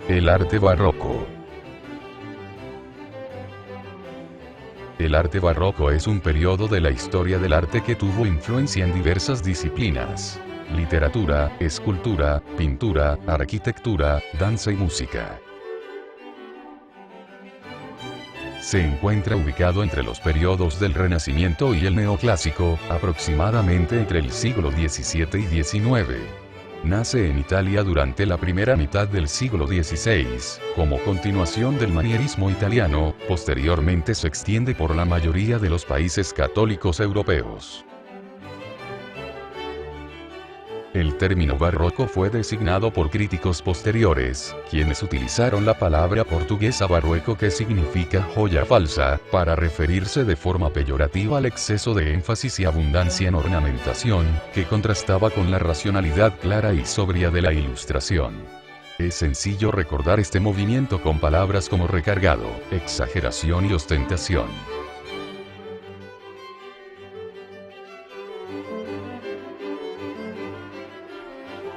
El arte barroco. El arte barroco es un periodo de la historia del arte que tuvo influencia en diversas disciplinas: literatura, escultura, pintura, arquitectura, danza y música. Se encuentra ubicado entre los periodos del Renacimiento y el Neoclásico, aproximadamente entre el siglo XVII y XIX. Nace en Italia durante la primera mitad del siglo XVI, como continuación del manierismo italiano. Posteriormente se extiende por la mayoría de los países católicos europeos. El término barroco fue designado por críticos posteriores, quienes utilizaron la palabra portuguesa barroco, que significa joya falsa, para referirse de forma peyorativa al exceso de énfasis y abundancia en ornamentación, que contrastaba con la racionalidad clara y sobria de la Ilustración. Es sencillo recordar este movimiento con palabras como recargado, exageración y ostentación.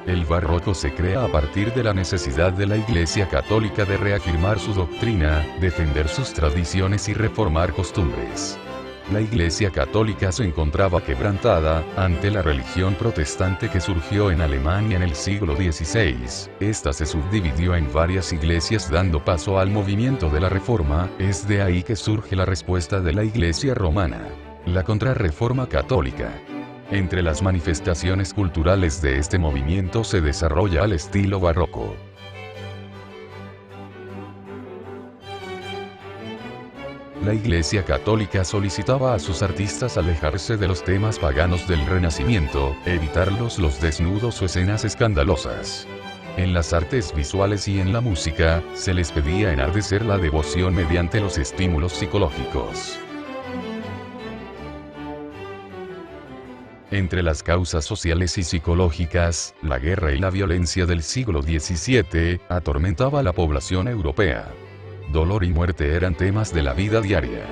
El barroco se crea a partir de la necesidad de la Iglesia Católica de reafirmar su doctrina, defender sus tradiciones y reformar costumbres. La Iglesia Católica se encontraba quebrantada ante la religión protestante que surgió en Alemania en el siglo XVI. Esta se subdividió en varias iglesias, dando paso al movimiento de la Reforma. Es de ahí que surge la respuesta de la Iglesia romana, la Contrarreforma católica. Entre las manifestaciones culturales de este movimiento se desarrolla el estilo barroco. La Iglesia Católica solicitaba a sus artistas alejarse de los temas paganos del Renacimiento, evitar los desnudos o escenas escandalosas. En las artes visuales y en la música, se les pedía enardecer la devoción mediante los estímulos psicológicos. Entre las causas sociales y psicológicas, la guerra y la violencia del siglo XVII atormentaba a la población europea. Dolor y muerte eran temas de la vida diaria.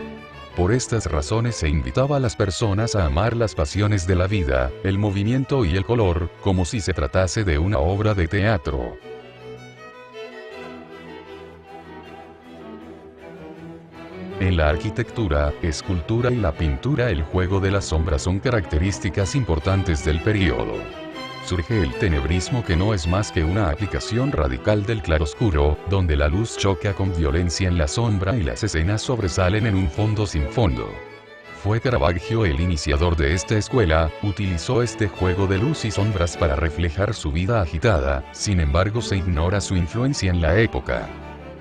Por estas razones se invitaba a las personas a amar las pasiones de la vida, el movimiento y el color, como si se tratase de una obra de teatro. En la arquitectura, escultura y la pintura, el juego de las sombras son características importantes del período. Surge el tenebrismo, que no es más que una aplicación radical del claroscuro, donde la luz choca con violencia en la sombra y las escenas sobresalen en un fondo sin fondo. Fue Caravaggio el iniciador de esta escuela. Utilizó este juego de luz y sombras para reflejar su vida agitada. Sin embargo, se ignora su influencia en la época.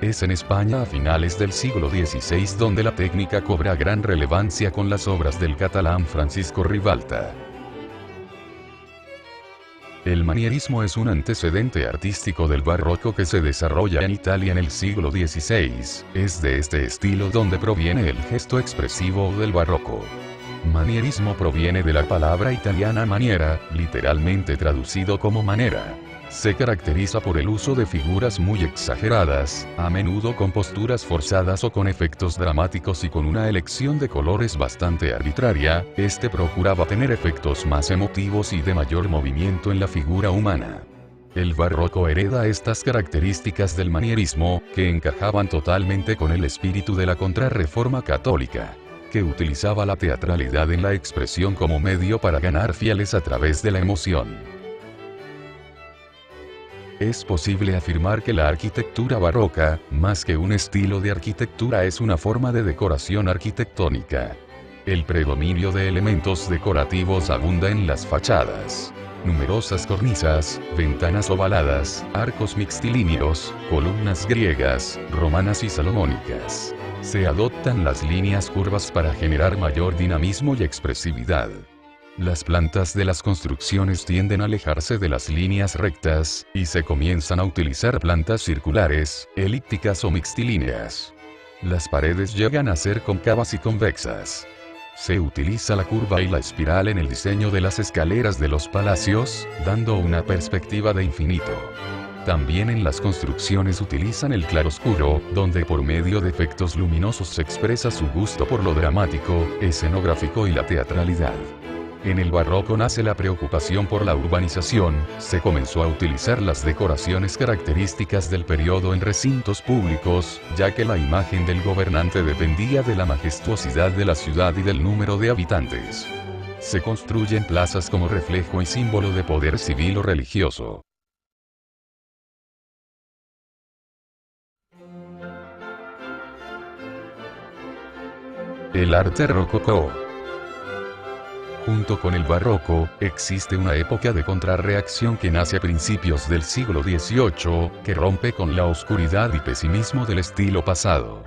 Es en España a finales del siglo XVI donde la técnica cobra gran relevancia con las obras del catalán Francisco Ribalta. El manierismo es un antecedente artístico del barroco que se desarrolla en Italia en el siglo XVI. Es de este estilo donde proviene el gesto expresivo del barroco. Manierismo proviene de la palabra italiana maniera, literalmente traducido como manera. Se caracteriza por el uso de figuras muy exageradas, a menudo con posturas forzadas o con efectos dramáticos y con una elección de colores bastante arbitraria. Este procuraba tener efectos más emotivos y de mayor movimiento en la figura humana. El barroco hereda estas características del manierismo, que encajaban totalmente con el espíritu de la Contrarreforma católica, que utilizaba la teatralidad en la expresión como medio para ganar fieles a través de la emoción. Es posible afirmar que la arquitectura barroca, más que un estilo de arquitectura, es una forma de decoración arquitectónica. El predominio de elementos decorativos abunda en las fachadas. Numerosas cornisas, ventanas ovaladas, arcos mixtilíneos, columnas griegas, romanas y salomónicas. Se adoptan las líneas curvas para generar mayor dinamismo y expresividad. Las plantas de las construcciones tienden a alejarse de las líneas rectas, y se comienzan a utilizar plantas circulares, elípticas o mixtilíneas. Las paredes llegan a ser cóncavas y convexas. Se utiliza la curva y la espiral en el diseño de las escaleras de los palacios, dando una perspectiva de infinito. También en las construcciones utilizan el claroscuro, donde por medio de efectos luminosos se expresa su gusto por lo dramático, escenográfico y la teatralidad. En el barroco nace la preocupación por la urbanización, se comenzó a utilizar las decoraciones características del periodo en recintos públicos, ya que la imagen del gobernante dependía de la majestuosidad de la ciudad y del número de habitantes. Se construyen plazas como reflejo y símbolo de poder civil o religioso. El arte rococó. Junto con el barroco, existe una época de contrarreacción que nace a principios del siglo XVIII, que rompe con la oscuridad y pesimismo del estilo pasado.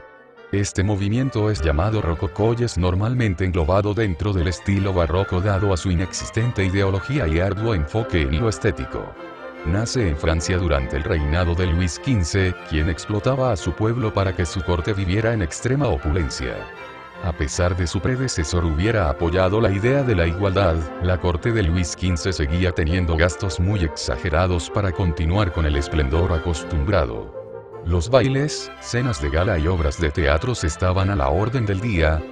Este movimiento es llamado rococó y es normalmente englobado dentro del estilo barroco dado a su inexistente ideología y arduo enfoque en lo estético. Nace en Francia durante el reinado de Luis XV, quien explotaba a su pueblo para que su corte viviera en extrema opulencia. A pesar de su predecesor hubiera apoyado la idea de la igualdad, la corte de Luis XV seguía teniendo gastos muy exagerados para continuar con el esplendor acostumbrado. Los bailes, cenas de gala y obras de teatros estaban a la orden del día,